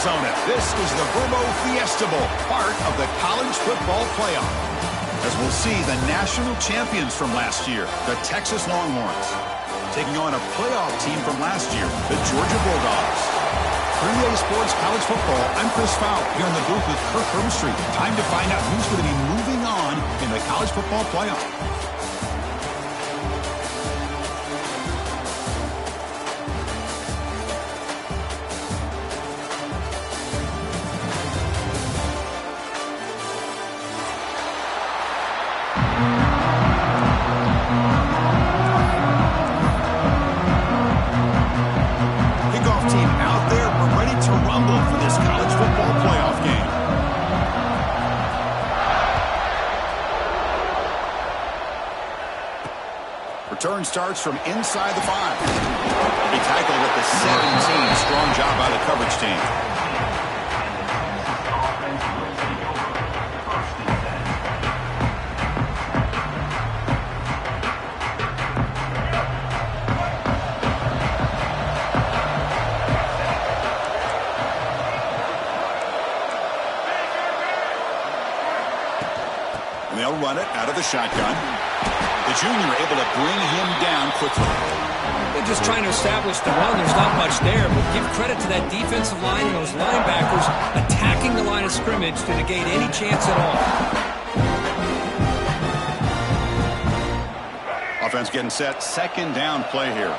Arizona. This is the Verbo Fiesta Bowl, part of the college football playoff. As we'll see, the national champions from last year, the Texas Longhorns, taking on a playoff team from last year, the Georgia Bulldogs. For EA Sports College Football, I'm Chris Fowl here in the booth with Kirk Herbstreit. Time to find out who's going to be moving on in the college football playoff. Return starts from inside the 5. He tackled at the 17. Strong job by the coverage team. And they'll run it out of the shotgun. The junior able to bring him down quickly. They're just trying to establish the run. There's not much there, but give credit to that defensive line and those linebackers attacking the line of scrimmage to negate any chance at all. Offense getting set. Second down play here.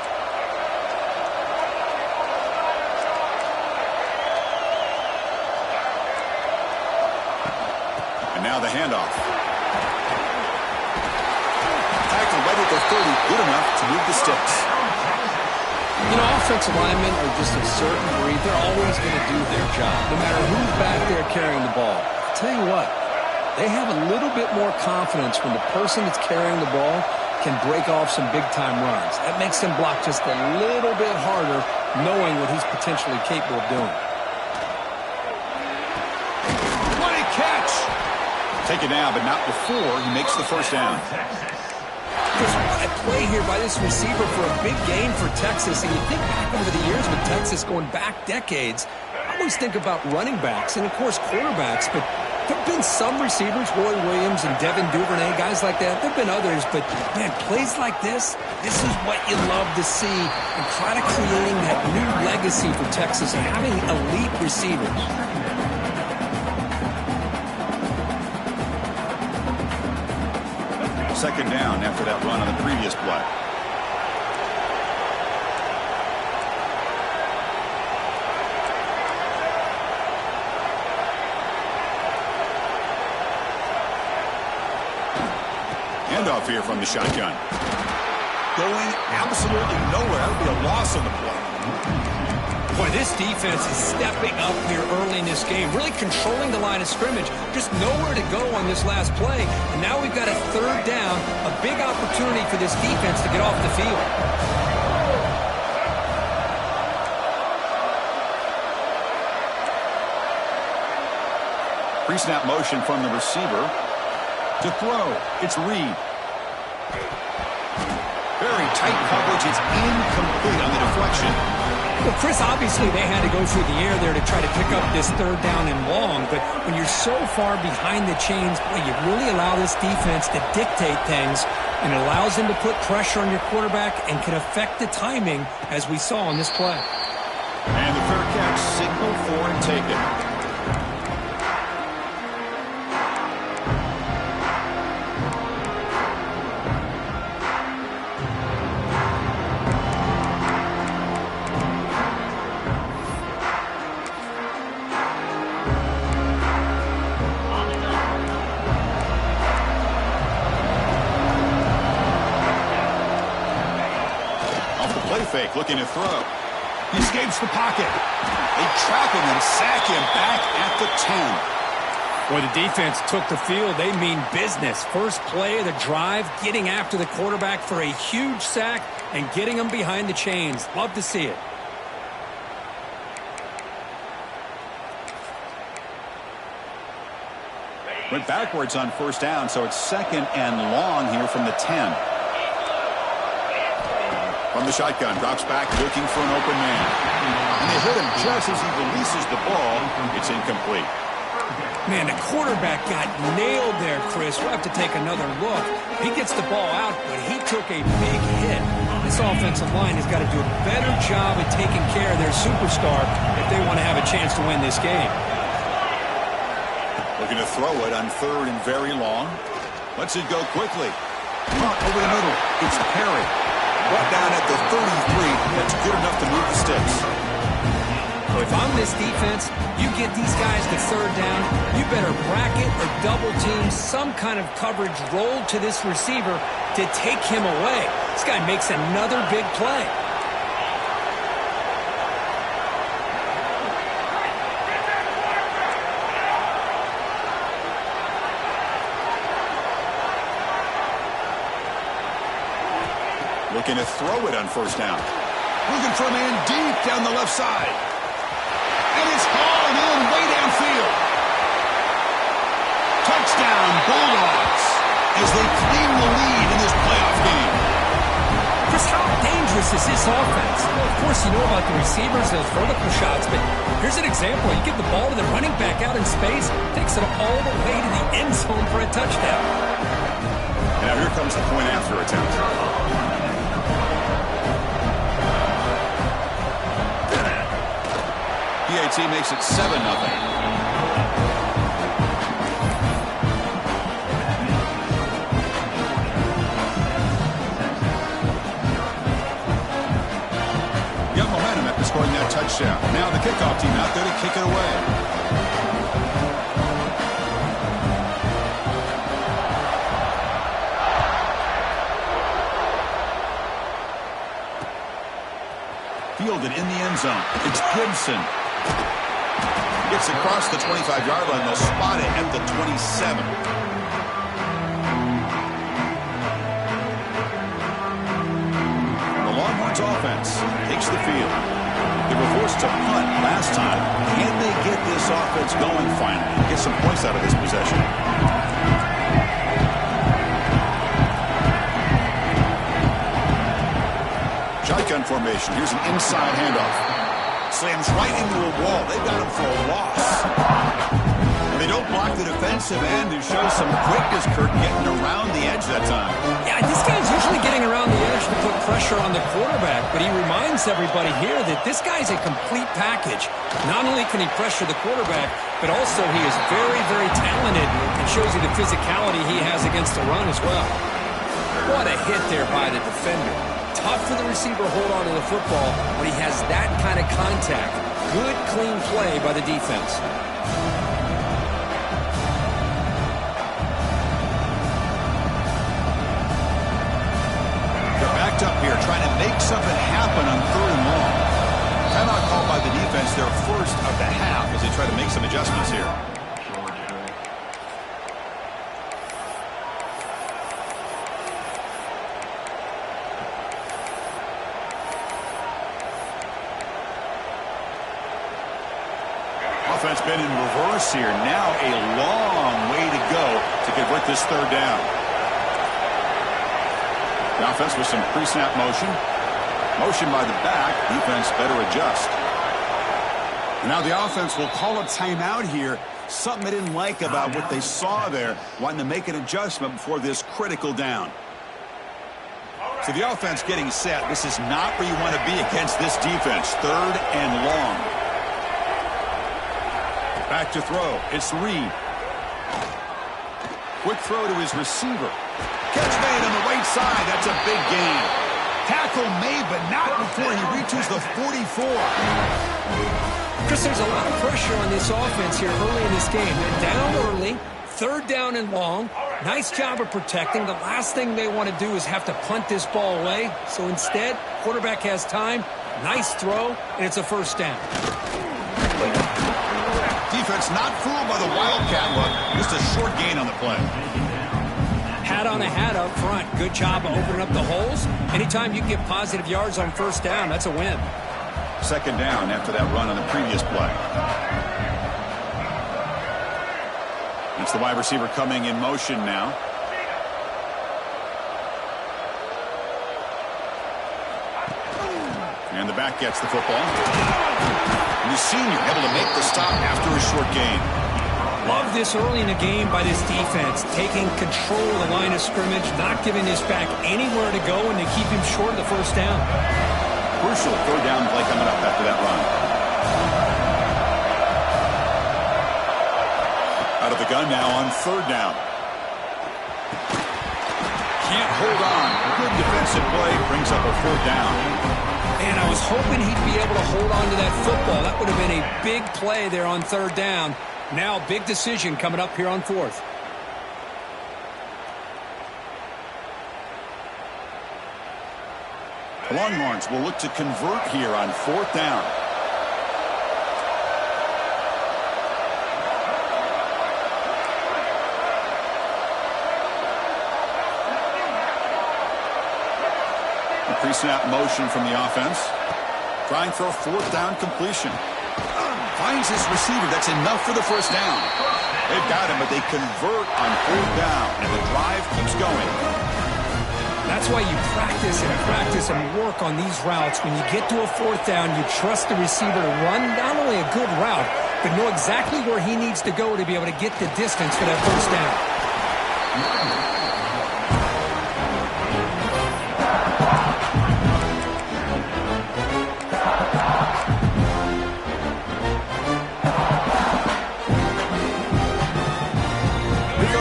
And now the handoff. Right at the 30, good enough to move the sticks. You know, offensive linemen are just a certain breed. They're always going to do their job, no matter who's back there carrying the ball. I'll tell you what, they have a little bit more confidence when the person that's carrying the ball can break off some big-time runs. That makes them block just a little bit harder, knowing what he's potentially capable of doing. What a catch! Take it down, but not before he makes the first down. Just what a play here by this receiver for a big gain for Texas. And you think back over the years with Texas going back decades, I always think about running backs and, of course, quarterbacks. But there have been some receivers, Roy Williams and Devin Duvernay, guys like that. There have been others. But, man, plays like this is what you love to see. And kind of creating that new legacy for Texas and having elite receivers. Second down after that run on the previous play. Handoff here from the shotgun. Going absolutely nowhere. That would be a loss on the play. Boy, this defense is stepping up here early in this game, really controlling the line of scrimmage. Just nowhere to go on this last play. And now we've got a third down, a big opportunity for this defense to get off the field. Pre-snap motion from the receiver. To throw, it's Reed. Very tight coverage. It's incomplete on the deflection. Well, Chris, obviously they had to go through the air there to try to pick up this third down and long, but when you're so far behind the chains, boy, you really allow this defense to dictate things, and it allows them to put pressure on your quarterback and can affect the timing, as we saw on this play. And the fair catch, signal for and take it. Fake, looking to throw. He escapes the pocket. They trap him and sack him back at the 10. Boy, the defense took the field. They mean business. First play of the drive, getting after the quarterback for a huge sack and getting him behind the chains. Love to see it. Went backwards on first down, so it's second and long here from the 10. From the shotgun, drops back, looking for an open man. And they hit him just as he releases the ball. It's incomplete. Man, the quarterback got nailed there, Chris. We'll have to take another look. He gets the ball out, but he took a big hit. This offensive line has got to do a better job of taking care of their superstar if they want to have a chance to win this game. Looking to throw it on 3rd and very long. Lets it go quickly. Over the middle. It's Perry. Brought down at the 33. That's good enough to move the sticks. So if I'm this defense, you get these guys to 3rd down, you better bracket or double team some kind of coverage roll to this receiver to take him away. This guy makes another big play. Looking to throw it on 1st down. Looking for a man deep down the left side. And it's hauled in way downfield. Touchdown, Bulldogs, as they claim the lead in this playoff game. Chris, how dangerous is this offense? Well, of course, you know about the receivers, those vertical shots, but here's an example. You give the ball to the running back out in space, takes it all the way to the end zone for a touchdown. Now here comes the point after attempt. PAT makes it 7-0. Got momentum after scoring that touchdown. Now the kickoff team out there to kick it away. Fielded in the end zone. It's Gibson. Gets across the 25-yard line. They'll spot it at the 27. The Longhorns offense takes the field. They were forced to punt last time. Can they get this offense going finally? Get some points out of this possession. Shotgun formation. Here's an inside handoff. Slams right into a wall. They've got him for a loss. And they don't block the defensive end, who shows some quickness, Kurt, getting around the edge that time. Yeah, this guy's usually getting around the edge to put pressure on the quarterback, but he reminds everybody here that this guy's a complete package. Not only can he pressure the quarterback, but also he is very, very talented and shows you the physicality he has against the run as well. What a hit there by the defender. Tough for the receiver to hold on to the football when he has that kind of contact. Good, clean play by the defense. They're backed up here, trying to make something happen on 3rd and long. Timeout called by the defense, their first of the half, as they try to make some adjustments here. Offense been in reverse here. Now a long way to go to convert this 3rd down. The offense with some pre-snap motion. Motion by the back. Defense better adjust. And now the offense will call a timeout here. Something they didn't like about what they saw there. Wanting to make an adjustment before this critical down. So the offense getting set. This is not where you want to be against this defense. 3rd and long. Back to throw. It's Reed. Quick throw to his receiver. Catch made on the right side. That's a big gain. Tackle made, but not before he reaches the 44. Chris, there's a lot of pressure on this offense here early in this game. They're down early, 3rd down and long. Nice job of protecting. The last thing they want to do is have to punt this ball away. So instead, quarterback has time. Nice throw, and it's a 1st down. Defense not fooled by the Wildcat look. Just a short gain on the play. Hat on a hat up front. Good job of opening up the holes. Anytime you get positive yards on 1st down, that's a win. 2nd down after that run on the previous play. It's the wide receiver coming in motion now. quarterback gets the football. And the senior able to make the stop after a short gain. Love this early in the game by this defense, taking control of the line of scrimmage, not giving this back anywhere to go, and they keep him short of the first down. Crucial third down play coming up after that run. Out of the gun now on third down. Can't hold on. Good defensive play brings up a fourth down. And I was hoping he'd be able to hold on to that football. That would have been a big play there on third down. Now, big decision coming up here on fourth. The Longhorns will look to convert here on fourth down. A pre-snap motion from the offense. Trying for a fourth down completion. Finds his receiver. That's enough for the first down. They've got him, but they convert on fourth down, and the drive keeps going. That's why you practice and work on these routes. When you get to a fourth down, you trust the receiver to run not only a good route, but know exactly where he needs to go to be able to get the distance for that first down.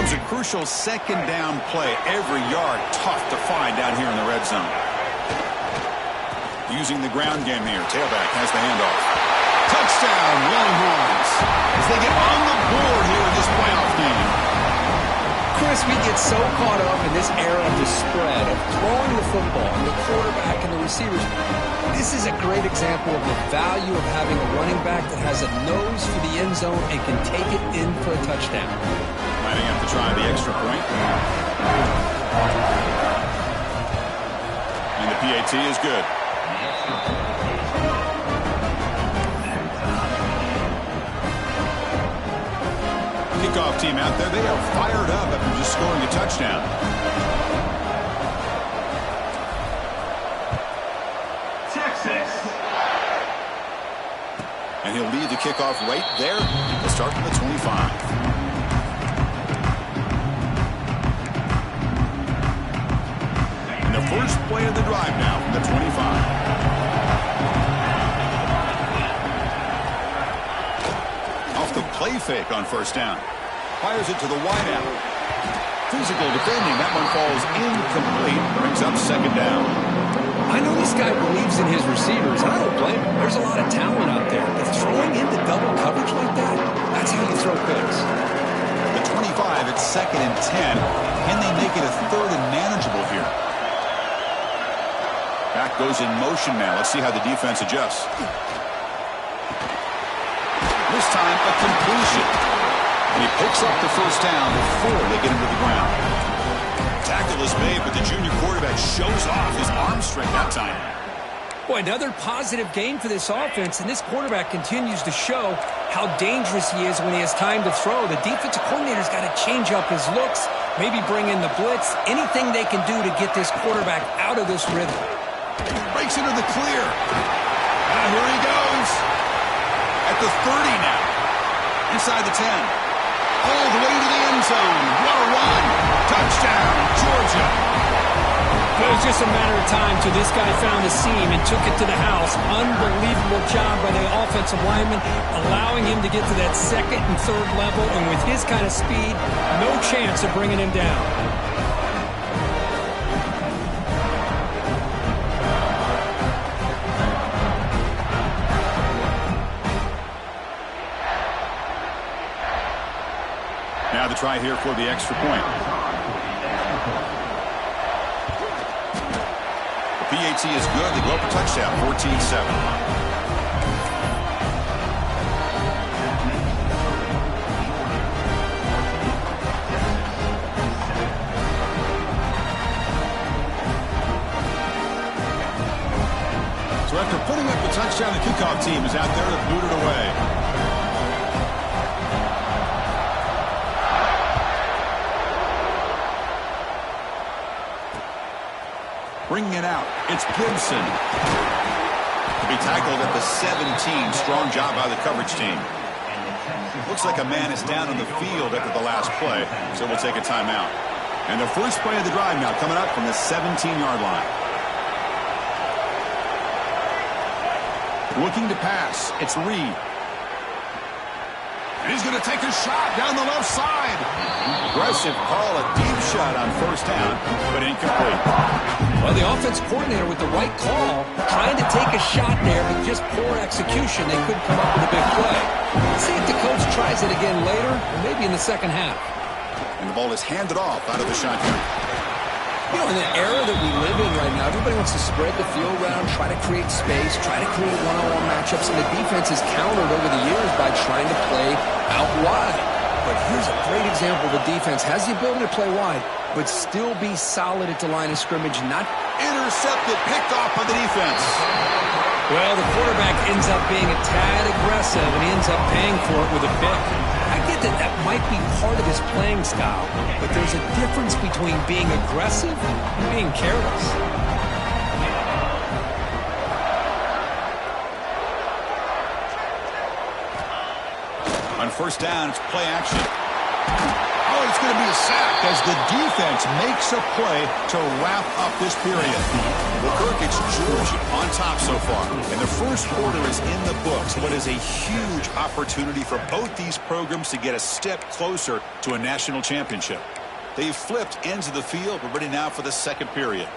A crucial second down play. Every yard tough to find down here in the red zone. Using the ground game here. Tailback has the handoff. Touchdown, Longhorns, as they get on the board here in this playoff game. Chris, we get so caught up in this era of the spread, of throwing the football, and the quarterback and the receivers. This is a great example of the value of having a running back that has a nose for the end zone and can take it in for a touchdown. Lining up to try the extra point. And the PAT is good. Kickoff team out there. They are fired up after just scoring a touchdown. Texas. And he'll lead the kickoff right there. He'll start from the 25. First play of the drive now from the 25. Off the play fake on first down. Fires it to the wideout. Physical defending. That one falls incomplete. Brings up second down. I know this guy believes in his receivers. I don't blame him. There's a lot of talent out there. But throwing into double coverage like that, that's how you throw picks. The 25 at 2nd and 10. Can they make it a third and manageable here? Back goes in motion now. Let's see how the defense adjusts. This time, a completion. And he picks up the first down before they get him to the ground. Tackle is made, but the junior quarterback shows off his arm strength that time. Boy, another positive game for this offense, and this quarterback continues to show how dangerous he is when he has time to throw. The defensive coordinator's got to change up his looks, maybe bring in the blitz, anything they can do to get this quarterback out of this rhythm. Breaks into the clear. And here he goes. At the 30 now. Inside the 10. All the way to the end zone. What a run. Touchdown, Georgia. It was just a matter of time till this guy found a seam and took it to the house. Unbelievable job by the offensive lineman, allowing him to get to that second and third level. And with his kind of speed, no chance of bringing him down. Now the try here for the extra point. The PAT is good. They go up a touchdown, 14-7. So after putting up the touchdown, the kickoff team is out there to boot it away. Bringing it out, it's Gibson. To He tackled at the 17. Strong job by the coverage team. Looks like a man is down on the field after the last play, so we'll take a timeout. And the first play of the drive now coming up from the 17-yard line. Looking to pass. It's Reed. And he's going to take a shot down the left side. Aggressive call, a deep shot on first down, but incomplete. Well, the offense coordinator with the right call, trying to take a shot there, but just poor execution. They couldn't come up with a big play. Let's see if the coach tries it again later, or maybe in the second half. And the ball is handed off out of the shotgun. You know, in the era that we live in right now, everybody wants to spread the field around, try to create space, try to create one-on-one matchups, and the defense has countered over the years by trying to play out wide. But here's a great example. The defense has the ability to play wide, but still be solid at the line of scrimmage, not intercepted, picked off by the defense. Well, the quarterback ends up being a tad aggressive, and he ends up paying for it with a pick. I get that that might be part of his playing style, but there's a difference between being aggressive and being careless. On first down, it's play action. Oh, it's going to be a sack as the defense makes a play to wrap up this period. Well, Kirk, it's Georgia on top so far. And the first quarter is in the books. What is a huge opportunity for both these programs to get a step closer to a national championship. They've flipped ends of the field. We're ready now for the second period.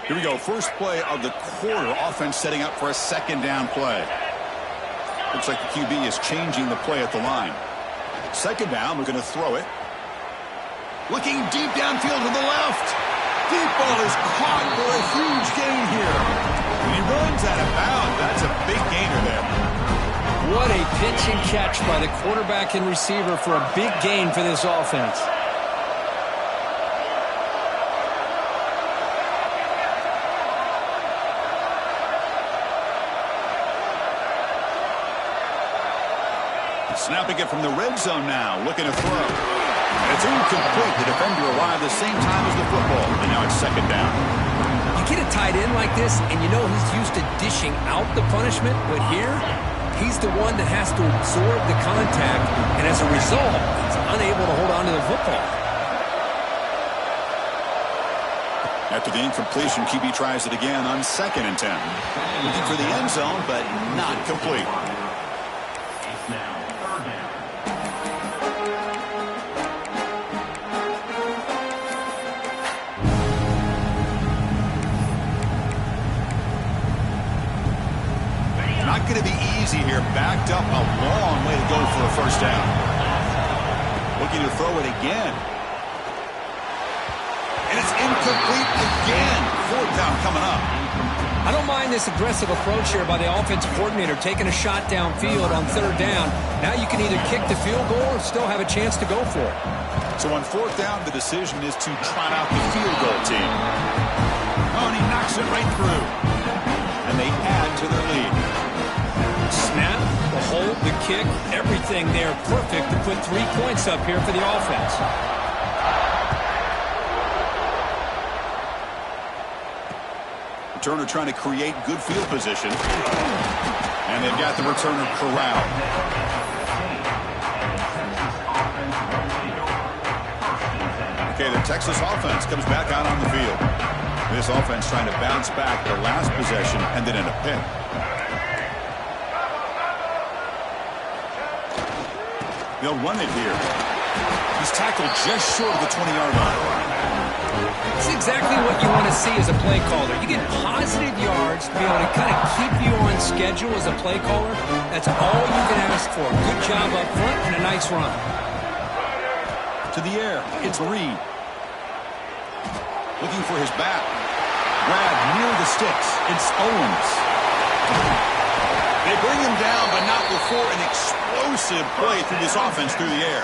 Here we go. First play of the quarter. Offense setting up for a second down play. Looks like the QB is changing the play at the line. Second down, we're going to throw it. Looking deep downfield to the left. Deep ball is caught for a huge gain here. And he runs out of bounds. That's a big gainer there. What a pitch and catch by the quarterback and receiver for a big gain for this offense. Snapping it from the red zone now, looking to throw. And it's incomplete. The defender arrived the same time as the football, and now it's second down. You get a tight end like this, and you know he's used to dishing out the punishment, but here, he's the one that has to absorb the contact, and as a result, he's unable to hold on to the football. After the incompletion, QB tries it again on 2nd and 10. Looking for the end zone, but not complete. Not going to be easy here. Backed up a long way to go for a first down. Looking to throw it again. And it's incomplete again. Fourth down coming up. I don't mind this aggressive approach here by the offensive coordinator, taking a shot downfield on third down. Now you can either kick the field goal or still have a chance to go for it. So on fourth down, the decision is to trot out the field goal team. Oh, and he knocks it right through. And they add to their lead. Snap, the hold, the kick, everything there perfect to put 3 points up here for the offense. Returner trying to create good field position. And they've got the returner corralled. Okay, the Texas offense comes back out on the field. This offense trying to bounce back their last possession and then in a pick. They'll run it here. He's tackled just short of the 20-yard line. It's exactly what you want to see as a play caller. You get positive yards to be able to kind of keep you on schedule as a play caller. That's all you can ask for. Good job up front and a nice run. To the air, it's Reed. Looking for his back. Grab near the sticks. It's Owens. They bring him down, but not before an explosive play through this offense through the air.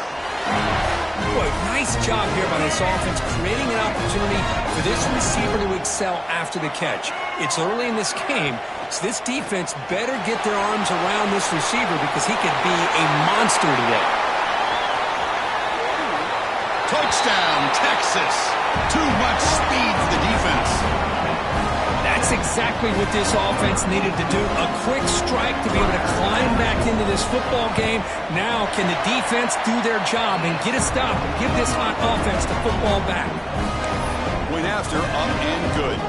Boy, nice job here by this offense, creating an opportunity for this receiver to excel after the catch. It's early in this game, so this defense better get their arms around this receiver because he could be a monster today. Touchdown, Texas. Too much speed for the defense. That's exactly what this offense needed to do. A quick strike to be able to climb back into this football game. Now can the defense do their job and get a stop and give this hot offense the football back? Point after, up and good.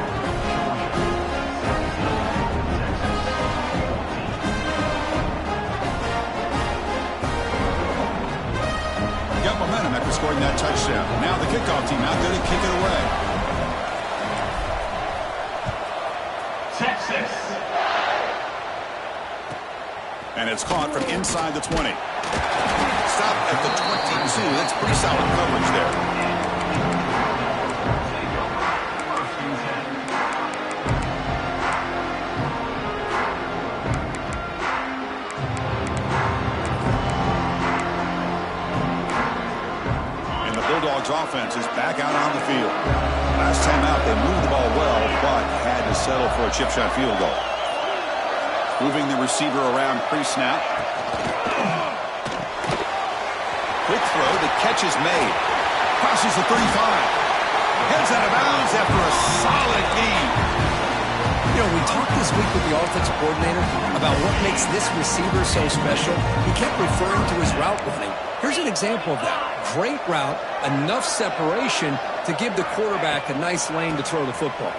Got momentum after scoring that touchdown. Now the kickoff team out there to kick it away. Texas. And it's caught from inside the 20. Stop at the 22. That's pretty solid coverage there. Bulldogs offense is back out on the field. Last time out, they moved the ball well, but had to settle for a chip shot field goal. Moving the receiver around pre-snap. Quick throw, the catch is made. Crosses the 35. Heads out of bounds after a solid game. You know, we talked this week with the offensive coordinator about what makes this receiver so special. He kept referring to his route running. Here's an example of that. Great route, enough separation to give the quarterback a nice lane to throw the football.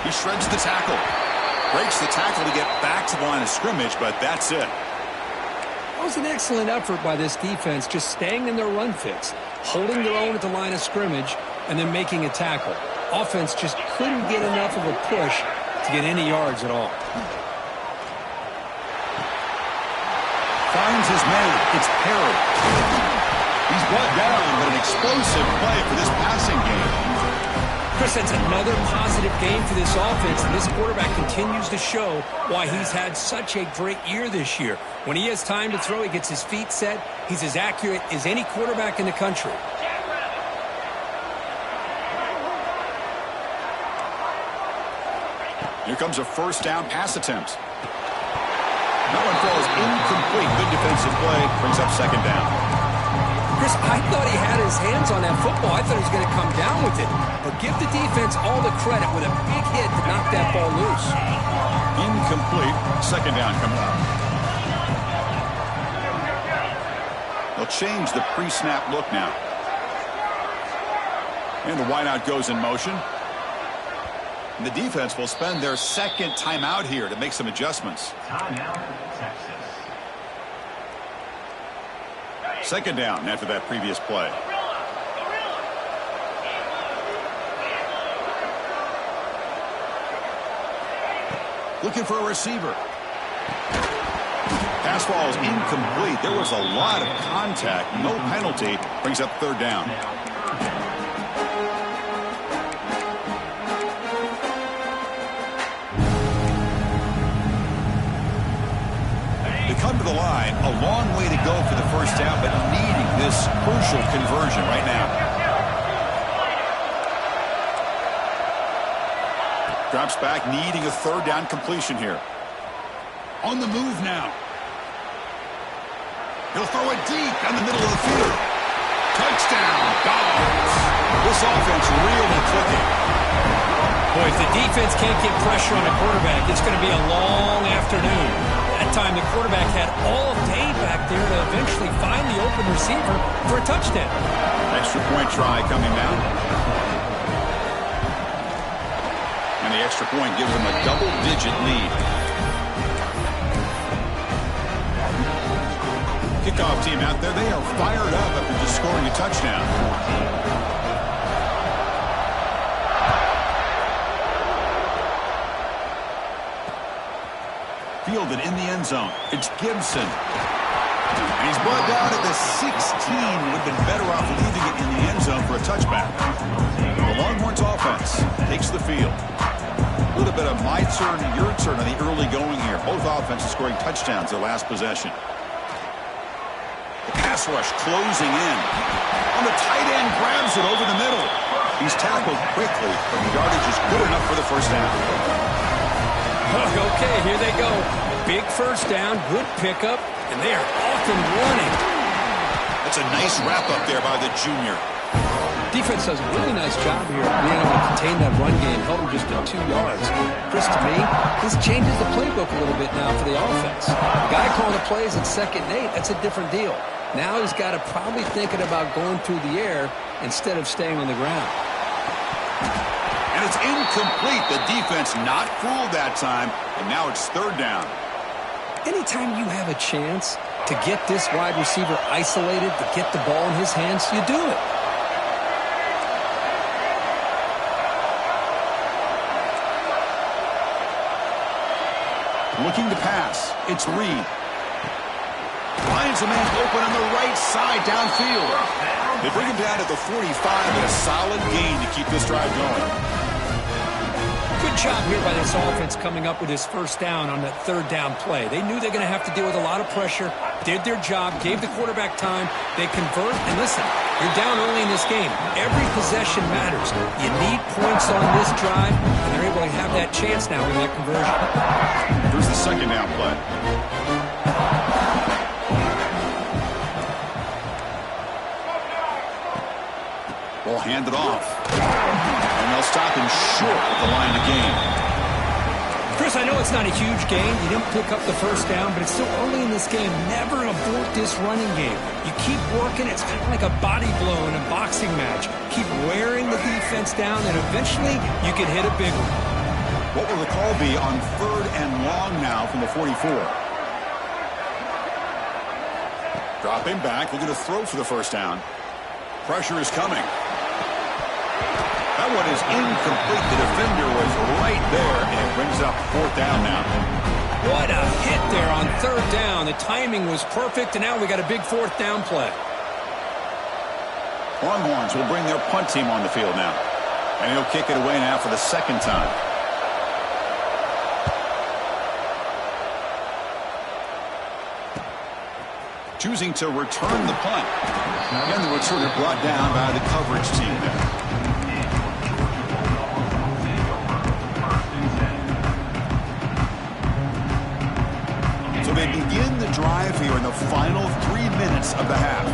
He shreds the tackle. Breaks the tackle to get back to the line of scrimmage, but that's it. That was an excellent effort by this defense, just staying in their run fits, holding their own at the line of scrimmage, and then making a tackle. Offense just couldn't get enough of a push to get any yards at all. Finds his man. It's Perry. He's brought down, but an explosive play for this passing game. Chris, that's another positive game for this offense, and this quarterback continues to show why he's had such a great year this year. When he has time to throw, he gets his feet set. He's as accurate as any quarterback in the country. Here comes a first down pass attempt. That one falls incomplete. Good defensive play. Brings up second down. Chris, I thought he had his hands on that football. I thought he was going to come down with it. But give the defense all the credit with a big hit to knock that ball loose. Incomplete. Second down coming up. They'll change the pre-snap look now. And the wideout goes in motion. And the defense will spend their second timeout here to make some adjustments. Timeout, Texas. Second down after that previous play. Looking for a receiver. Pass ball is incomplete. There was a lot of contact. No penalty. Brings up third down. Come to the line, a long way to go for the first down, but needing this crucial conversion right now. Drops back, needing a third down completion here. On the move now. He'll throw it deep down the middle of the field. Touchdown, Dogs. This offense really clicking. Boy, if the defense can't get pressure on a quarterback, it's going to be a long afternoon. That time the quarterback had all day back there to eventually find the open receiver for a touchdown. Extra point try coming now. And the extra point gives them a double-digit lead. Kickoff team out there, they are fired up after just scoring a touchdown. Fielded in the end zone. It's Gibson. And he's brought down at the 16. Would have been better off leaving it in the end zone for a touchback. The Longhorns offense takes the field. A little bit of my turn, your turn on the early going here. Both offenses scoring touchdowns their last possession. The pass rush closing in. On the tight end, grabs it over the middle. He's tackled quickly, but the yardage is good enough for the first down. Okay, here they go. Big first down, good pickup, and they are off and running. That's a nice wrap-up there by the junior. Defense does a really nice job here of being able to contain that run game, held him just to 2 yards. Chris, to me, this changes the playbook a little bit now for the offense. The guy calling the plays at 2nd and 8, that's a different deal. Now he's got to probably thinking about going through the air instead of staying on the ground. And it's incomplete. The defense not fooled that time, and now it's 3rd down. Anytime you have a chance to get this wide receiver isolated, to get the ball in his hands, you do it. Looking to pass. It's Reed. Finds a man open on the right side downfield. They bring him down at the 45 and a solid gain to keep this drive going. Good job here by this offense coming up with his 1st down on that 3rd down play. They knew they were going to have to deal with a lot of pressure, did their job, gave the quarterback time, they convert, and listen, you're down early in this game. Every possession matters. You need points on this drive, and they're able to have that chance now with that conversion. Here's the 2nd down play. Ball handed off. And they'll stop him short at the line of gain. Chris, I know it's not a huge gain. You didn't pick up the 1st down, but it's still early in this game. Never abort this running game. You keep working. It's kind of like a body blow in a boxing match. Keep wearing the defense down, and eventually you can hit a big one. What will the call be on 3rd and long now from the 44? Dropping back, looking to throw for the 1st down. Pressure is coming. That one is incomplete. The defender was right there, and it brings up 4th down now. What a hit there on 3rd down. The timing was perfect, and now we got a big 4th down play. Longhorns will bring their punt team on the field now. And he'll kick it away now for the 2nd time. Choosing to return the punt. And the returner brought down by the coverage team there. So they begin the drive here in the final 3 minutes of the half.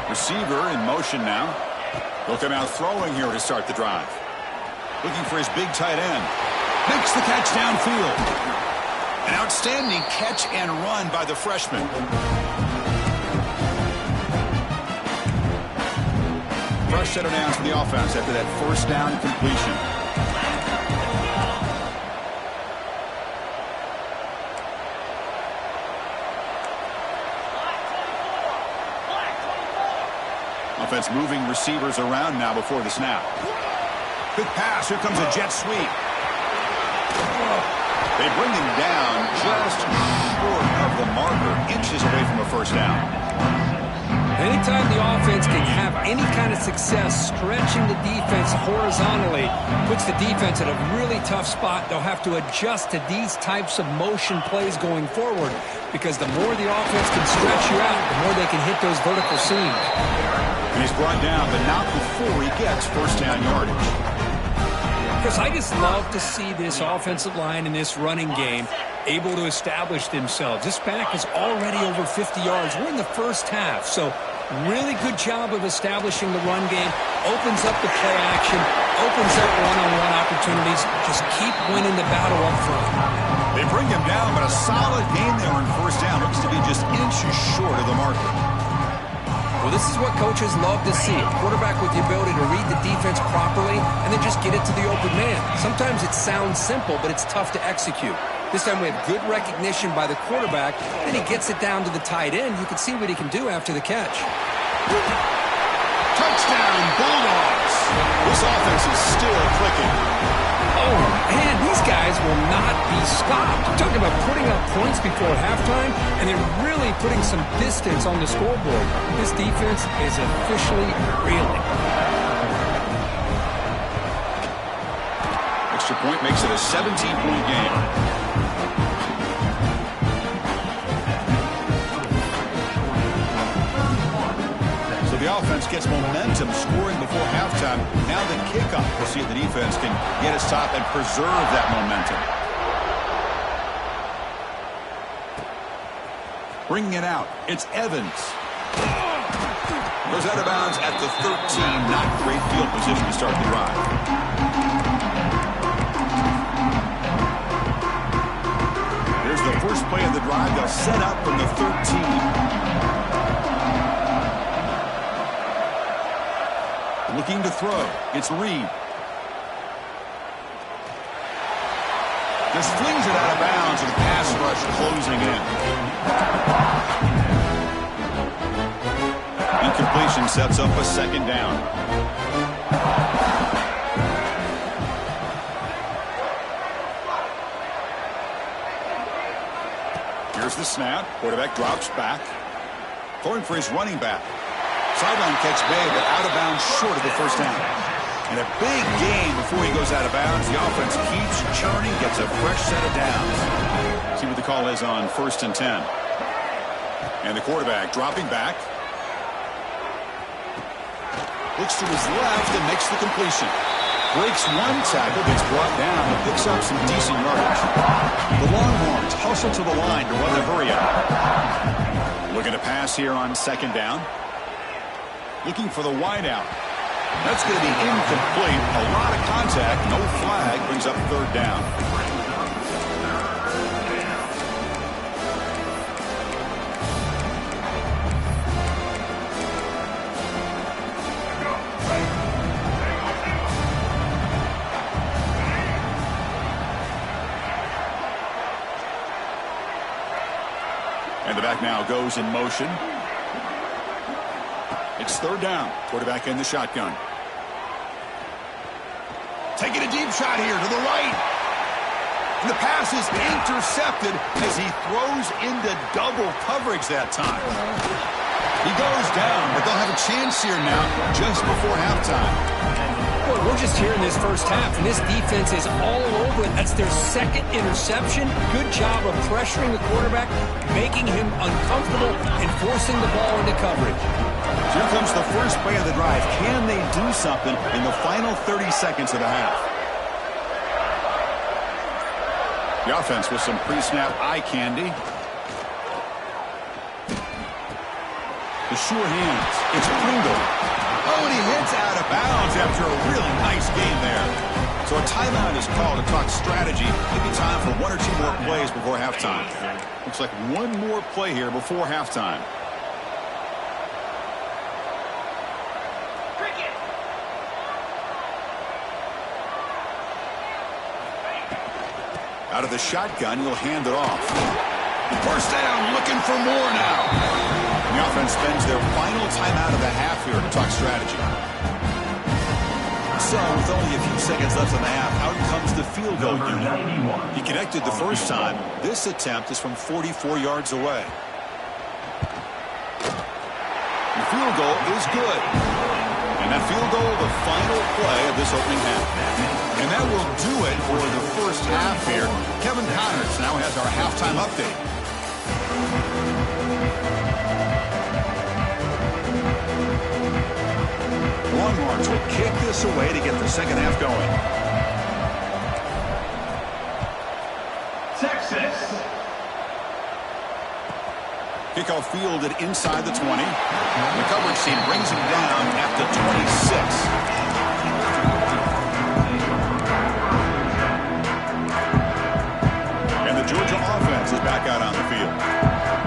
Receiver in motion now. He'll come out throwing here to start the drive. Looking for his big tight end. Makes the catch downfield. An outstanding catch and run by the freshman. Fresh set of downs for the offense after that 1st down completion. Offense moving receivers around now before the snap. Quick pass. Here comes a jet sweep. They bring him down just short of the marker, inches away from a 1st down. Anytime the offense can have any kind of success stretching the defense horizontally, puts the defense in a really tough spot. They'll have to adjust to these types of motion plays going forward, because the more the offense can stretch you out, the more they can hit those vertical seams. And he's brought down, but not before he gets 1st down yardage. Chris, I just love to see this offensive line in this running game able to establish themselves. This back is already over 50 yards. We're in the 1st half, so really good job of establishing the run game. Opens up the play action, opens up one-on-one opportunities. Just keep winning the battle up front. They bring him down, but a solid gain there on 1st down. Looks to be just inches short of the marker. Well, this is what coaches love to see. A quarterback with the ability to read the defense properly and then just get it to the open man. Sometimes it sounds simple, but it's tough to execute. This time we have good recognition by the quarterback, and he gets it down to the tight end. You can see what he can do after the catch. Touchdown, Bulldogs. This offense is still clicking. Oh, man, these guys will not be stopped. I'm talking about putting up points before halftime, and they're really putting some distance on the scoreboard. This defense is officially reeling. Extra point makes it a 17-point game. The offense gets momentum scoring before halftime. Now the kickoff. We'll see if the defense can get a stop and preserve that momentum. Bringing it out. It's Evans. Goes out of bounds at the 13. Not great field position to start the drive. Here's the first play of the drive. They'll set up from the 13. Looking to throw. It's Reed. Just flings it out of bounds, and the pass rush closing in. Incompletion sets up a second down. Here's the snap. Quarterback drops back. Throwing for his running back. Sideline catch made, but out of bounds short of the first down. And a big gain before he goes out of bounds. The offense keeps churning, gets a fresh set of downs. See what the call is on 1st and 10. And the quarterback dropping back. Looks to his left and makes the completion. Breaks one tackle, gets brought down, and picks up some decent yardage. The Longhorns hustle to the line to run the hurry out. Looking to pass here on 2nd down. Looking for the wideout. That's going to be incomplete. A lot of contact. No flag. Brings up 3rd down. And the back now goes in motion. It's 3rd down. Quarterback in the shotgun. Taking a deep shot here to the right. And the pass is intercepted as he throws into double coverage that time. He goes down, but they'll have a chance here now just before halftime. Well, we're just here in this first half, and this defense is all over it. That's their 2nd interception. Good job of pressuring the quarterback, making him uncomfortable, and forcing the ball into coverage. Here comes the first play of the drive. Can they do something in the final 30 seconds of the half? The offense with some pre-snap eye candy. The sure hands. It's Pringle. Oh, and he hits out of bounds after a really nice game there. So a timeout is called to talk strategy. Maybe time for 1 or 2 more plays before halftime. Looks like one more play here before halftime. Out of the shotgun, he'll hand it off. First down, looking for more now. The offense spends their final timeout of the half here to talk strategy. So, with only a few seconds left in the half, out comes the field goal unit. He connected the first time. This attempt is from 44 yards away. The field goal is good. And that field goal, the final play of this opening half. And that will do it for the first half here. Kevin Connors now has our halftime update. Longhorns will kick this away to get the second half going. Texas. Kickoff fielded inside the 20. The coverage team brings him down at the 26. Georgia offense is back out on the field.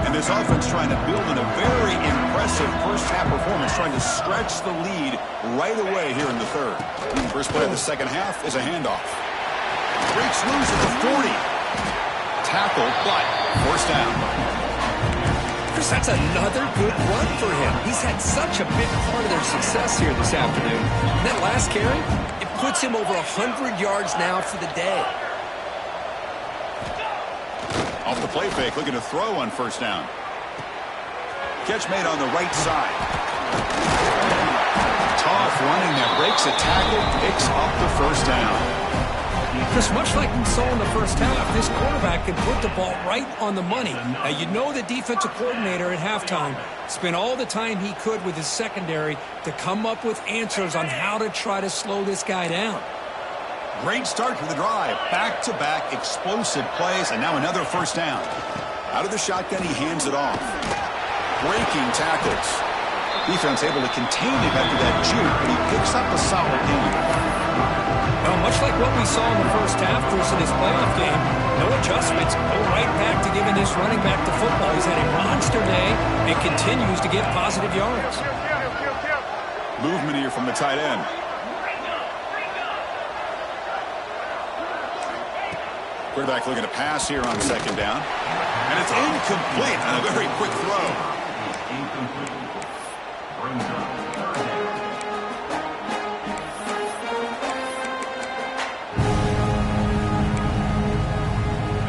And this offense trying to build in a very impressive first half performance, trying to stretch the lead right away here in the 3rd. First play of the second half is a handoff. Breaks loose at the 40. Tackled, but first down. Chris, that's another good run for him. He's had such a big part of their success here this afternoon. And that last carry, it puts him over 100 yards now for the day. Off the play fake, looking to throw on first down. Catch made on the right side. Tough running there, breaks a tackle, picks up the first down. Chris, much like we saw in the first half, this quarterback can put the ball right on the money. Now, you know the defensive coordinator at halftime spent all the time he could with his secondary to come up with answers on how to try to slow this guy down. Great start to the drive. Back-to-back explosive plays, and now another first down. Out of the shotgun, he hands it off. Breaking tackles. Defense able to contain him after that juke, but he picks up a solid gain. Well, much like what we saw in the first half versus this playoff game, no adjustments. Go right back to giving this running back to football. He's had a monster day and continues to get positive yards. Movement here from the tight end. Quarterback looking to pass here on second down. And it's incomplete on a very quick throw.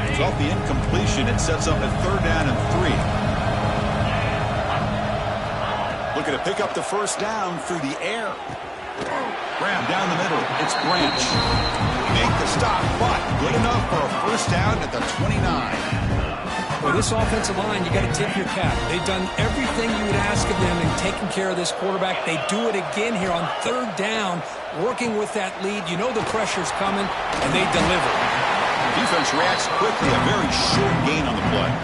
It's off the incompletion. It sets up a 3rd down and 3. Looking to pick up the first down through the air. Graham down the middle. It's Branch. Make the stop, but good enough for a first down at the 29. Well, this offensive line, you got to tip your cap. They've done everything you would ask of them in taking care of this quarterback. They do it again here on 3rd down, working with that lead. You know the pressure's coming, and they deliver. Defense reacts quickly. A very short gain on the play.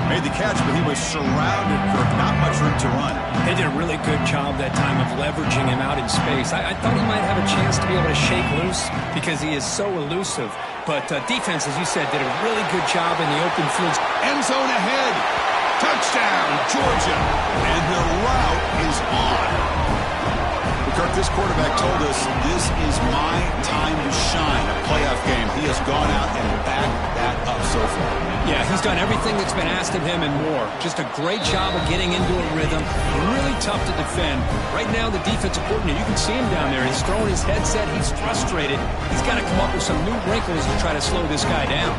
Made the catch, but he was surrounded for not much room to run. They did a really good job that time of leveraging him out in space. I thought he might have a chance to be able to shake loose because he is so elusive. But defense, as you said, did a really good job in the open fields. End zone ahead. Touchdown, Georgia. And the route is on. Kirk, this quarterback told us this is my time to shine. A playoff game. He has gone out and backed that up so far. Yeah, he's done everything that's been asked of him and more. Just a great job of getting into a rhythm. Really tough to defend. Right now, the defensive coordinator, you can see him down there. He's throwing his headset. He's frustrated. He's got to come up with some new wrinkles to try to slow this guy down.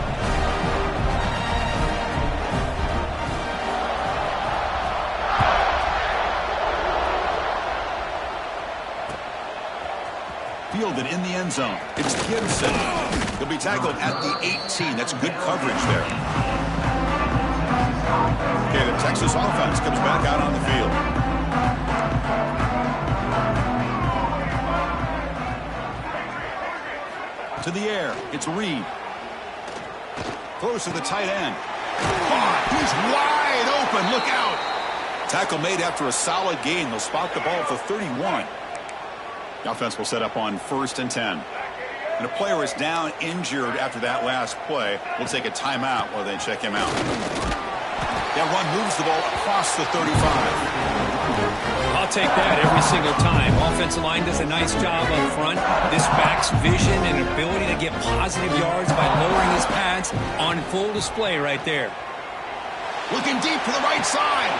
Fielded in the end zone. It's Gibson. He'll be tackled at the 18. That's good coverage there. Okay, the Texas offense comes back out on the field. To the air. It's Reed. Throws to the tight end. He's wide open. Look out. Tackle made after a solid gain. They'll spot the ball for 31. The offense will set up on 1st and 10. And a player is down injured after that last play. We'll take a timeout while they check him out. That run moves the ball across the 35. I'll take that every single time. Offensive line does a nice job up front. This back's vision and ability to get positive yards by lowering his pads on full display right there. Looking deep to the right side.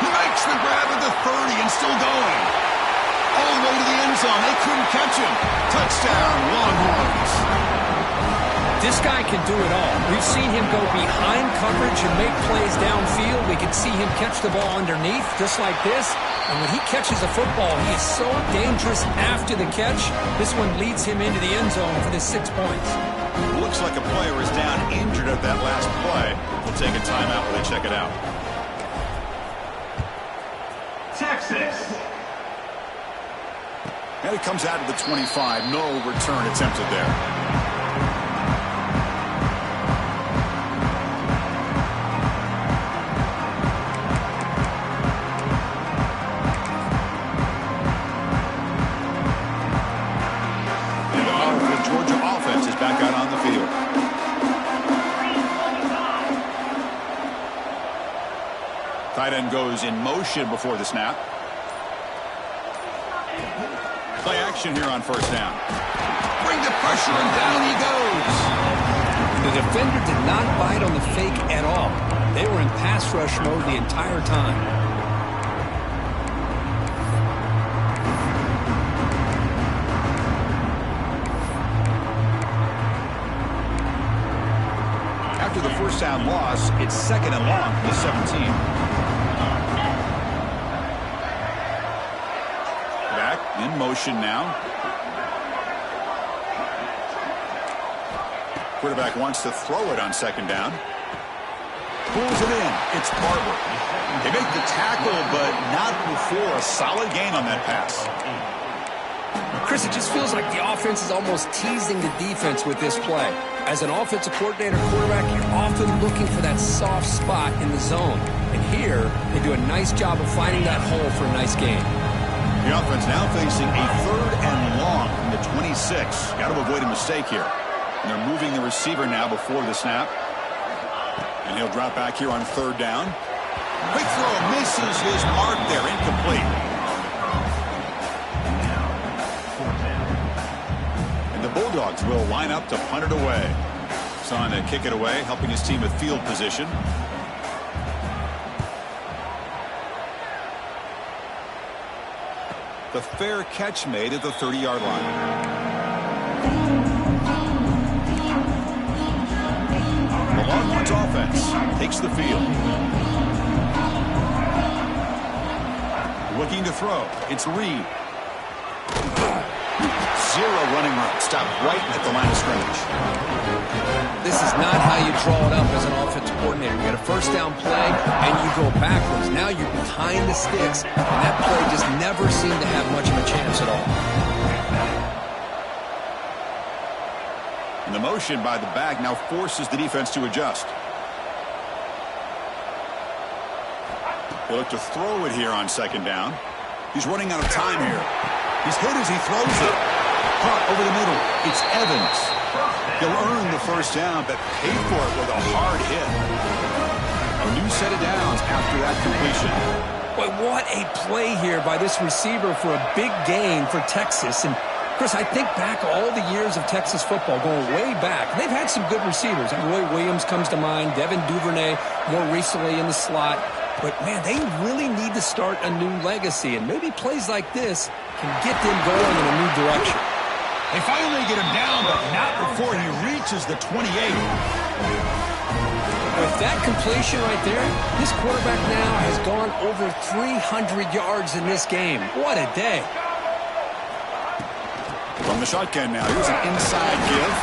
He makes the grab at the 30 and still going. All the way to the end zone. They couldn't catch him. Touchdown, Longhorns. This guy can do it all. We've seen him go behind coverage and make plays downfield. We can see him catch the ball underneath, just like this. And when he catches a football, he is so dangerous after the catch. This one leads him into the end zone for the 6 points. Looks like a player is down injured at that last play. We'll take a timeout while they check it out. Texas. And it comes out of the 25. No return attempted there. And the powerful Georgia offense is back out on the field. Tight end goes in motion before the snap. Play action here on 1st down. Bring the pressure and down he goes. The defender did not bite on the fake at all. They were in pass rush mode the entire time. After the 1st down loss, it's 2nd and long for the 17. In motion now. Quarterback wants to throw it on 2nd down. Pulls it in. It's Barber. They make the tackle, but not before a solid gain on that pass. Chris, it just feels like the offense is almost teasing the defense with this play. As an offensive coordinator quarterback, you're often looking for that soft spot in the zone. And here, they do a nice job of finding that hole for a nice gain. The offense now facing a 3rd and long from the 26. Got to avoid a mistake here. And they're moving the receiver now before the snap. And he'll drop back here on 3rd down. Quick throw, misses his mark there, incomplete. And the Bulldogs will line up to punt it away. Son to kick it away, helping his team with field position. The fair catch made at the 30-yard line. The Longhorns offense takes the field. Looking to throw. It's Reed. Zero running room. Stopped right at the line of scrimmage. This is not how you draw it up as an offensive coordinator. You got a first down play, and you go backwards. Now you're behind the sticks, and that play just never seemed to have much of a chance at all. And the motion by the back now forces the defense to adjust. They look to throw it here on 2nd down. He's running out of time here. He's hit as he throws it. Caught over the middle. It's Evans. He'll earn the first down, but pay for it with a hard hit. A new set of downs after that completion. Boy, what a play here by this receiver for a big gain for Texas. And, Chris, I think back all the years of Texas football, going way back. They've had some good receivers. Roy Williams comes to mind, Devin Duvernay more recently in the slot. But, man, they really need to start a new legacy. And maybe plays like this can get them going in a new direction. They finally get him down, but not before he reaches the 28. With that completion right there, this quarterback now has gone over 300 yards in this game. What a day. From the shotgun now, here's an inside give.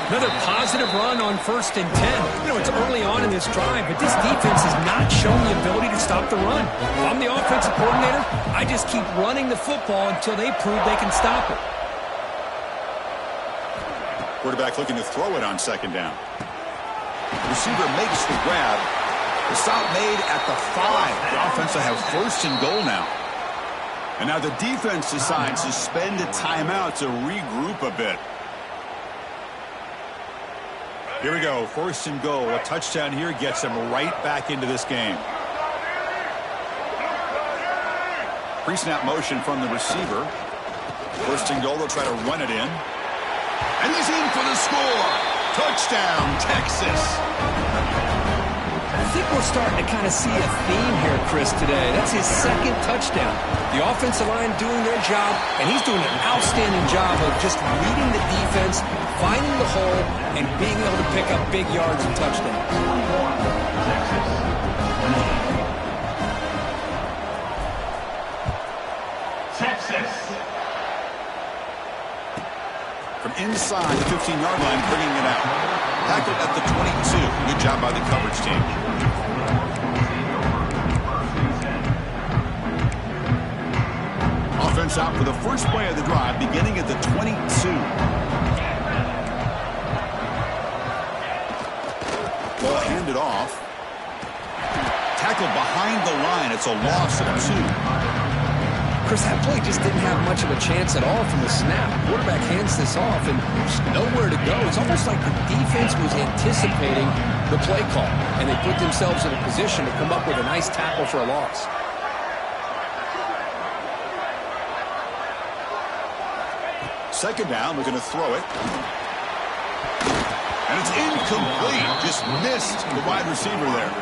Another positive run on 1st and 10. You know, it's early on in this drive, but this defense has not shown the ability to stop the run. If I'm the offensive coordinator, I just keep running the football until they prove they can stop it. Quarterback looking to throw it on 2nd down. Receiver makes the grab. The stop made at the 5. The offense will have 1st and goal now. And now the defense decides to spend a timeout to regroup a bit. Here we go, 1st and goal. A touchdown here gets them right back into this game. Pre-snap motion from the receiver. 1st and goal, they'll try to run it in. And he's in for the score. Touchdown, Texas. I think we're starting to kind of see a theme here, Chris, today. That's his 2nd touchdown. The offensive line doing their job, and he's doing an outstanding job of just reading the defense, finding the hole, and being able to pick up big yards and touchdowns. Texas. From inside the 15-yard line, bringing it out. Tackled at the 22. Good job by the coverage team. Offense out for the first play of the drive, beginning at the 22. Ball handed off. Tackled behind the line. It's a loss of 2. Chris, that play just didn't have much of a chance at all from the snap. The quarterback hands this off, and there's nowhere to go. It's almost like the defense was anticipating the play call, and they put themselves in a position to come up with a nice tackle for a loss. Second down, we're going to throw it. And it's incomplete. Just missed the wide receiver there.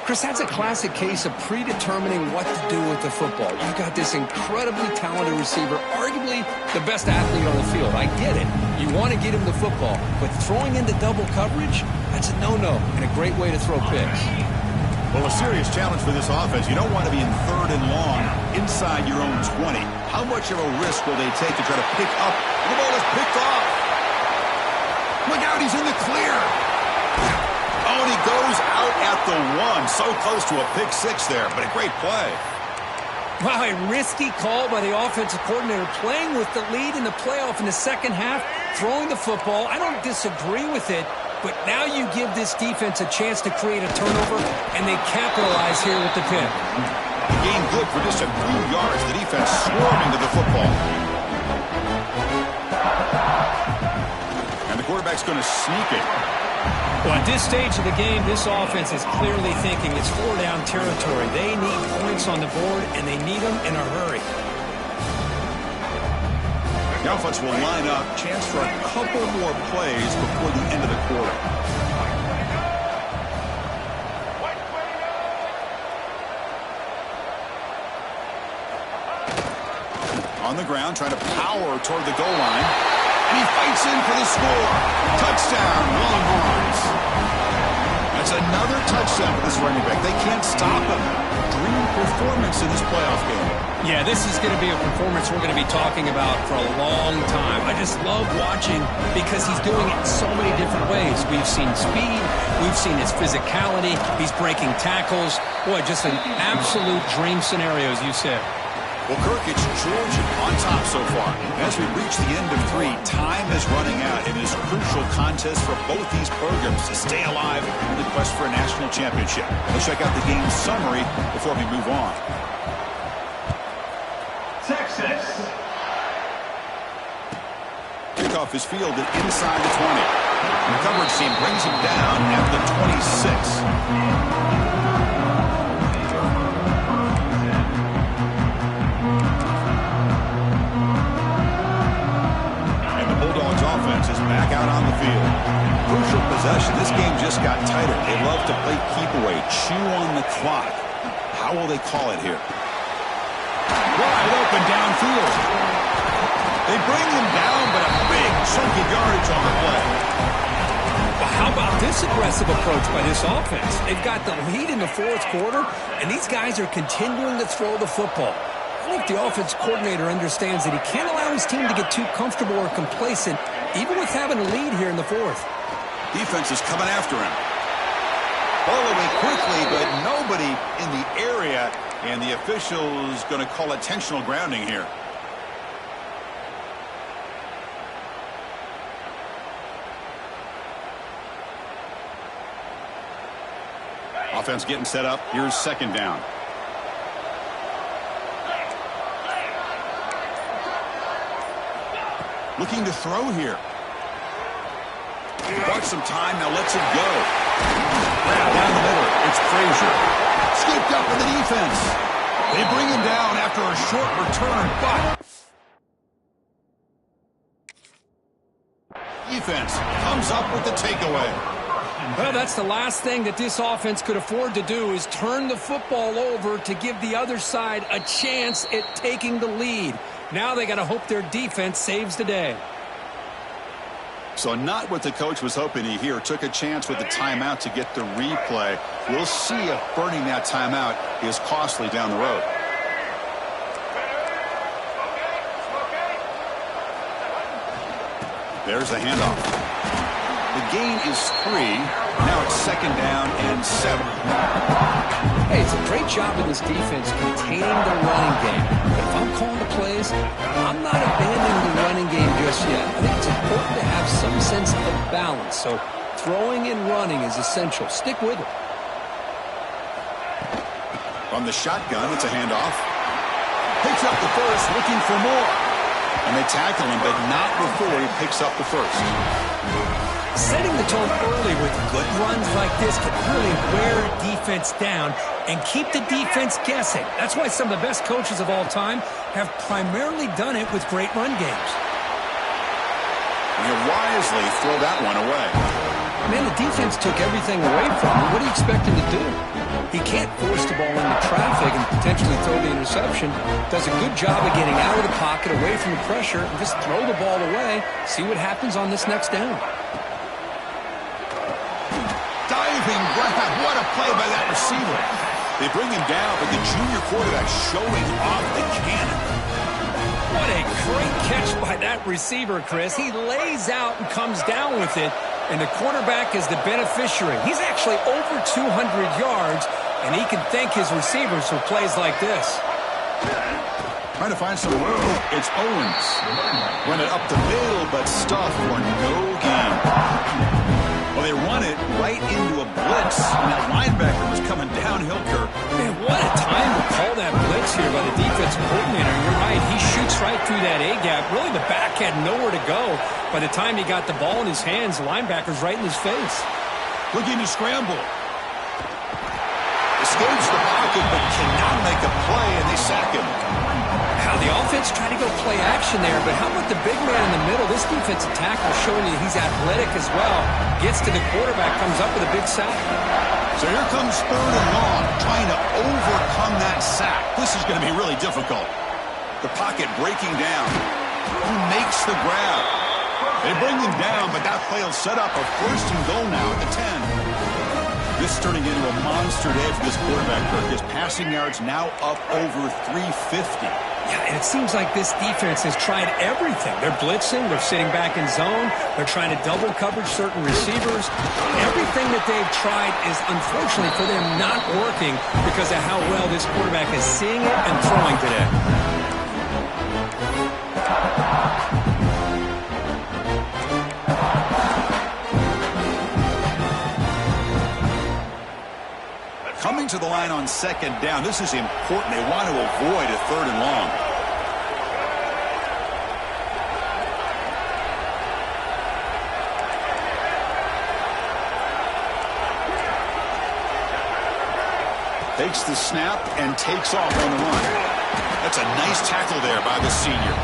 Chris, that's a classic case of predetermining what to do with the football. You've got this incredibly talented receiver, arguably the best athlete on the field. I get it. You want to get him the football, but throwing into double coverage, that's a no-no and a great way to throw picks. Well, a serious challenge for this offense. You don't want to be in 3rd and long inside your own 20. How much of a risk will they take to try to pick up? The ball is picked off. Look out, he's in the clear. Oh, and he goes out at the 1. So close to a pick 6 there, but a great play. Wow, a risky call by the offensive coordinator, playing with the lead in the playoff in the second half, throwing the football. I don't disagree with it, but now you give this defense a chance to create a turnover, and they capitalize here with the pick. Gain good for just a few yards. The defense swarming to the football. And the quarterback's going to sneak it. Well, at this stage of the game, this offense is clearly thinking it's four-down territory. They need points on the board, and they need them in a hurry. The offense will line up. Chance for a couple more plays before the end of the quarter. On the ground, trying to power toward the goal line. And he fights in for the score. Touchdown, Longhorns. That's another touchdown for this running back. They can't stop him. Dream performance in this playoff game. Yeah, this is going to be a performance we're going to be talking about for a long time. I just love watching because he's doing it in so many different ways. We've seen speed. We've seen his physicality. He's breaking tackles. Boy, just an absolute dream scenario, as you said. Well, Kirk, it's Georgia on top so far. As we reach the end of 3, time is running out. It is a crucial contest for both these programs to stay alive in the quest for a national championship. Let's check out the game summary before we move on. Texas. Kickoff is fielded inside the 20. The coverage team brings him down at the 26. Is back out on the field. Crucial possession. This game just got tighter. They love to play keep away, chew on the clock. How will they call it here? Wide open downfield. They bring them down, but a big chunk of yardage on the play. Well, how about this aggressive approach by this offense? They've got the lead in the fourth quarter, and these guys are continuing to throw the football. I think the offense coordinator understands that he can't allow his team to get too comfortable or complacent, even with having a lead here in the fourth. Defense is coming after him. Ball away quickly, but nobody in the area, and the official is going to call intentional grounding here. Offense getting set up. Here's second down. Looking to throw here. Bought some time, now lets it go. Down the middle, it's Frazier. Scooped up with the defense. They bring him down after a short return, but defense comes up with the takeaway. Well, that's the last thing that this offense could afford to do is turn the football over to give the other side a chance at taking the lead. Now they got to hope their defense saves the day. So not what the coach was hoping to hear. Took a chance with the timeout to get the replay. We'll see if burning that timeout is costly down the road. There's a handoff. The gain is 3. Now it's second down and 7. Hey, it's a great job in this defense containing the running game. But if I'm calling the plays, I'm not abandoning the running game just yet. I think it's important to have some sense of balance. So throwing and running is essential. Stick with it. From the shotgun, it's a handoff. Picks up the first, looking for more. And they tackle him, but not before he picks up the first. Setting the tone early with good runs like this can really wear a defense down and keep the defense guessing. That's why some of the best coaches of all time have primarily done it with great run games. And you wisely throw that one away. Man, the defense took everything away from him. What do you expect him to do? He can't force the ball into traffic and potentially throw the interception. Does a good job of getting out of the pocket, away from the pressure, and just throw the ball away. See what happens on this next down. Diving grab. What a play by that receiver. They bring him down, but the junior quarterback showing off the cannon. What a great catch by that receiver, Chris. He lays out and comes down with it, and the quarterback is the beneficiary. He's actually over 200 yards, and he can thank his receivers for plays like this. Trying to find some room. It's Owens. Run it up the middle, but stuff for no gain. Well, they run it right into a blitz, and that linebacker was coming downhill, Kirk. Man, what a time to call that blitz here by the defensive coordinator. You're right, he shoots right through that A-gap. Really, the back had nowhere to go. By the time he got the ball in his hands, the linebacker's right in his face. Looking to scramble. Escapes the pocket, but cannot make a play, and they sack him. Now, the offense tried to go play action there, but how about the big man in the middle? This defensive tackle showing you he's athletic as well. Gets to the quarterback, comes up with a big sack. So here comes 3rd and long, trying to overcome that sack. This is going to be really difficult. The pocket breaking down. Who makes the grab? They bring him down, but that play will set up a 1st and goal now at the 10. This is turning into a monster day for this quarterback, Kirk. His passing yards now up over 350. Yeah, and it seems like this defense has tried everything. They're blitzing, they're sitting back in zone, they're trying to double coverage certain receivers. Everything that they've tried is, unfortunately for them, not working because of how well this quarterback is seeing it and throwing today. Coming to the line on 2nd down. This is important. They want to avoid a 3rd and long. Takes the snap and takes off on the run. That's a nice tackle there by the senior.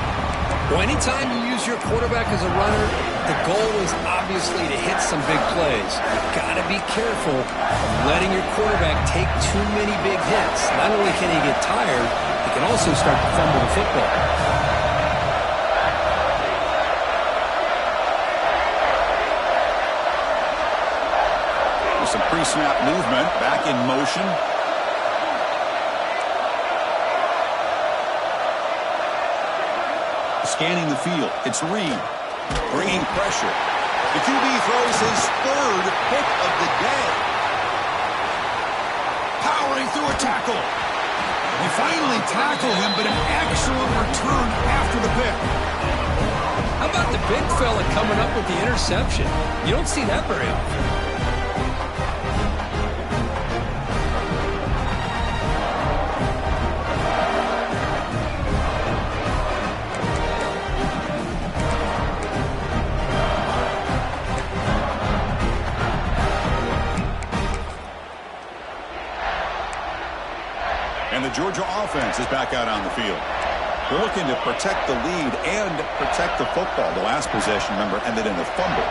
Well, anytime you use your quarterback as a runner, the goal is obviously to hit some big plays. Got to be careful of letting your quarterback take too many big hits. Not only can he get tired, he can also start to fumble the football. With some pre-snap movement, back in motion. Scanning the field. It's Reed. Bringing pressure. The QB throws his 3rd pick of the day. Powering through a tackle. They finally tackle him, but an excellent return after the pick. How about the big fella coming up with the interception? You don't see that very often. And the Georgia offense is back out on the field. They're looking to protect the lead and protect the football. The last possession, remember, ended in a fumble.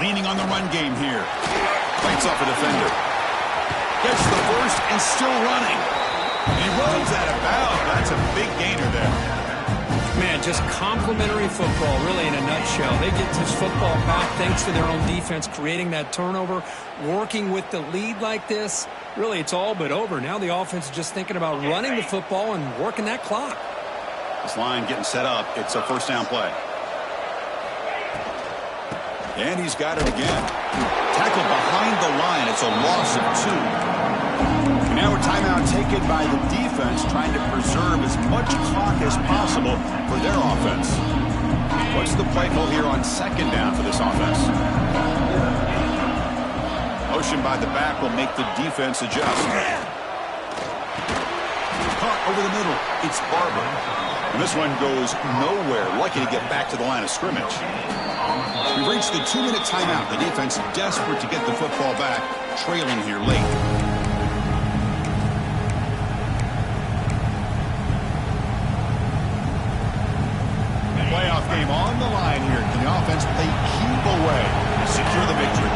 Leaning on the run game here. Fights off a defender. Gets the first and still running. He runs out of bounds. That's a big gainer there. Man, just complimentary football, really, in a nutshell. They get this football back thanks to their own defense, creating that turnover, working with the lead like this. Really, it's all but over. Now the offense is just thinking about running the football and working that clock. This line getting set up. It's a 1st down play. And he's got it again. Tackled behind the line. It's a loss of 2. And now a timeout taken by the defense, trying to preserve as much clock as possible for their offense. What's the play call here on 2nd down for this offense? Motion by the back will make the defense adjust. Caught over the middle. It's Barber. And this one goes nowhere. Lucky to get back to the line of scrimmage. We've reached the 2-minute timeout. The defense desperate to get the football back, trailing here late. Playoff game on the line here. Can the offense play keep away and secure the victory?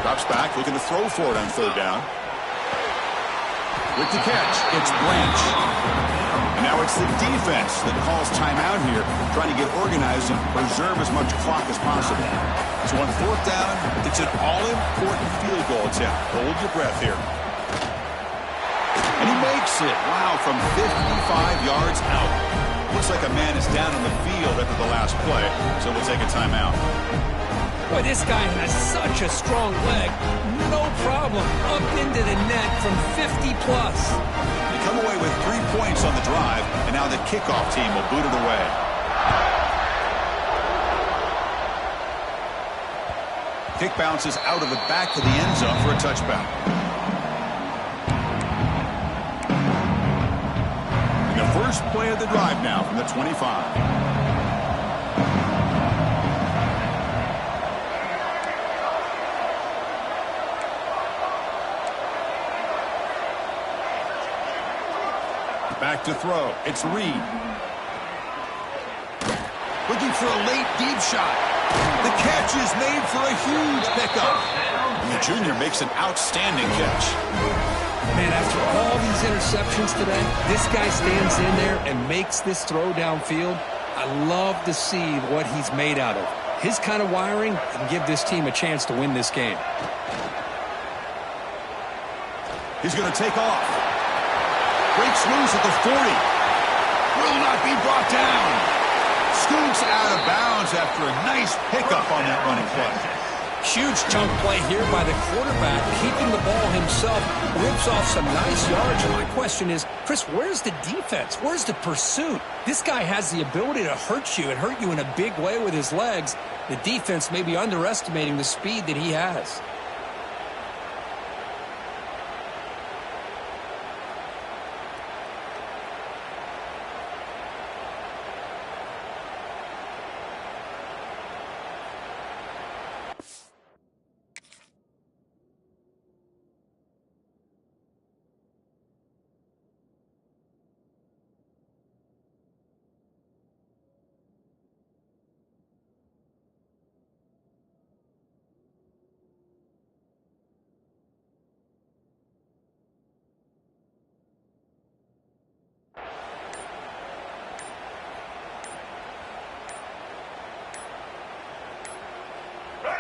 Drops back, looking to throw for it on 3rd down. With the catch, it's Branch. And now it's the defense that calls timeout here, trying to get organized and preserve as much clock as possible. So on 4th down, it's an all-important field goal attempt. Hold your breath here. And he makes it. Wow, from 55 yards out. Looks like a man is down on the field after the last play, so we'll take a timeout. Boy, this guy has such a strong leg. No problem. Up into the net from 50-plus. They come away with 3 points on the drive, and now the kickoff team will boot it away. Kick bounces out of the back of the end zone for a touchback. And the first play of the drive now from the 25. Back to throw. It's Reed. Looking for a late deep shot. The catch is made for a huge pickup. And the junior makes an outstanding catch. Man, after all these interceptions today, this guy stands in there and makes this throw downfield. I love to see what he's made out of. His kind of wiring can give this team a chance to win this game. He's going to take off. Breaks loose at the 40. Will not be brought down. Scoots out of bounds after a nice pickup on that running play. Huge chunk play here by the quarterback, keeping the ball himself, rips off some nice yards. And my question is, Chris, where's the defense? Where's the pursuit? This guy has the ability to hurt you and hurt you in a big way with his legs. The defense may be underestimating the speed that he has.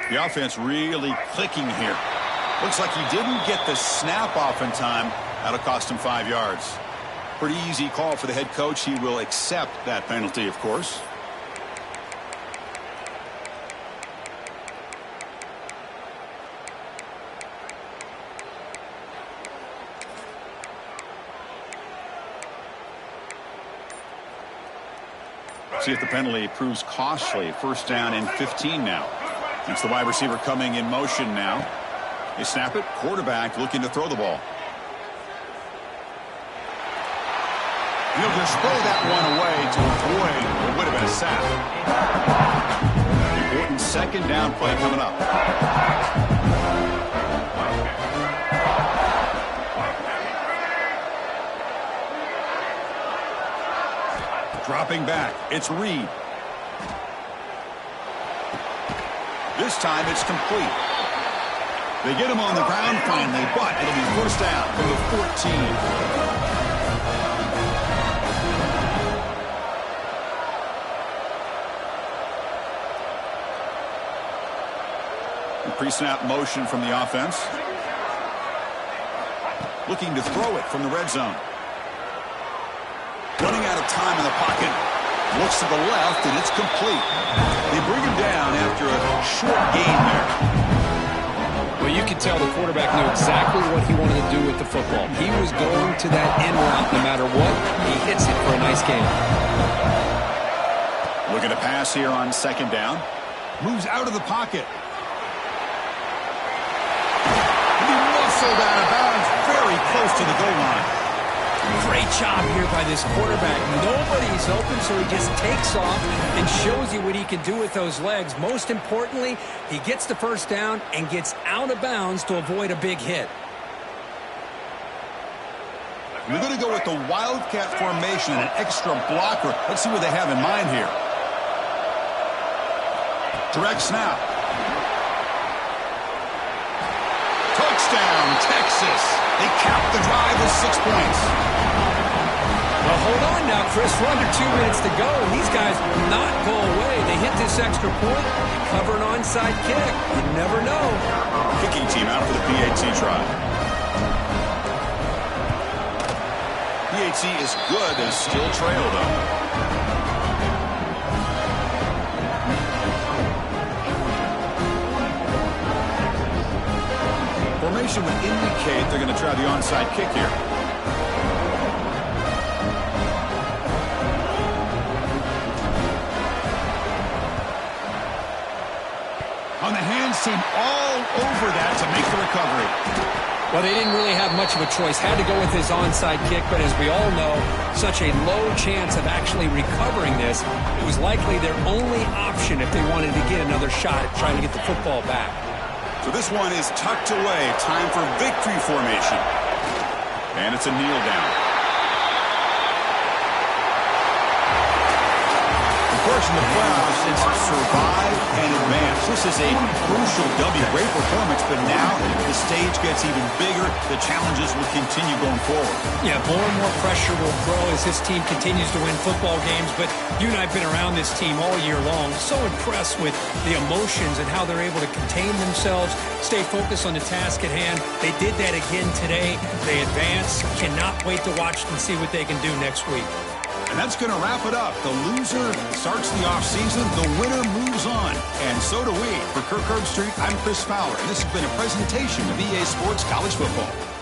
The offense really clicking here. Looks like he didn't get the snap off in time. That'll cost him 5 yards. Pretty easy call for the head coach. He will accept that penalty, of course. See if the penalty proves costly. First down and 15 now. It's the wide receiver coming in motion now. They snap it. Quarterback looking to throw the ball. He'll just throw that one away to avoid what would have been a sack. Important second down play coming up. Dropping back. It's Reed. This time it's complete. They get him on the ground finally, but it'll be first down from the 14. Pre-snap motion from the offense. Looking to throw it from the red zone. Running out of time in the pocket. Looks to the left, and it's complete. They bring him down after a short gain there. Well, you could tell the quarterback knew exactly what he wanted to do with the football. He was going to that end route no matter what. He hits it for a nice gain. Looking to pass here on second down. Moves out of the pocket. And he muscled out of bounds very close to the goal line. Great job here by this quarterback. Nobody's open, so he just takes off and shows you what he can do with those legs. Most importantly, he gets the first down and gets out of bounds to avoid a big hit. We're going to go with the Wildcat formation and an extra blocker. Let's see what they have in mind here. Direct snap. Touchdown, Texas. They cap the drive with 6 points. Well, hold on now, Chris. We're under 2 minutes to go, and these guys will not go away. They hit this extra point and cover an onside kick. You never know. Kicking team out for the PAT try. PAT is good and still trail, though. Formation would indicate they're going to try the onside kick here. On the hands team all over that to make the recovery. Well, they didn't really have much of a choice. Had to go with his onside kick, but as we all know, such a low chance of actually recovering this. It was likely their only option if they wanted to get another shot at trying to get the football back. So this one is tucked away. Time for victory formation. And it's a kneel down. Of course, in the playoffs, it's survive and advance. This is a crucial W. Great performance, but now the stage gets even bigger. The challenges will continue going forward. Yeah, more and more pressure will grow as this team continues to win football games. But you and I have been around this team all year long. So impressed with the emotions and how they're able to contain themselves, stay focused on the task at hand. They did that again today. They advance. Cannot wait to watch and see what they can do next week. And that's going to wrap it up. The loser starts the offseason. The winner moves on. And so do we. For Kirk Herbstreit, I'm Chris Fowler. And this has been a presentation of EA Sports College Football.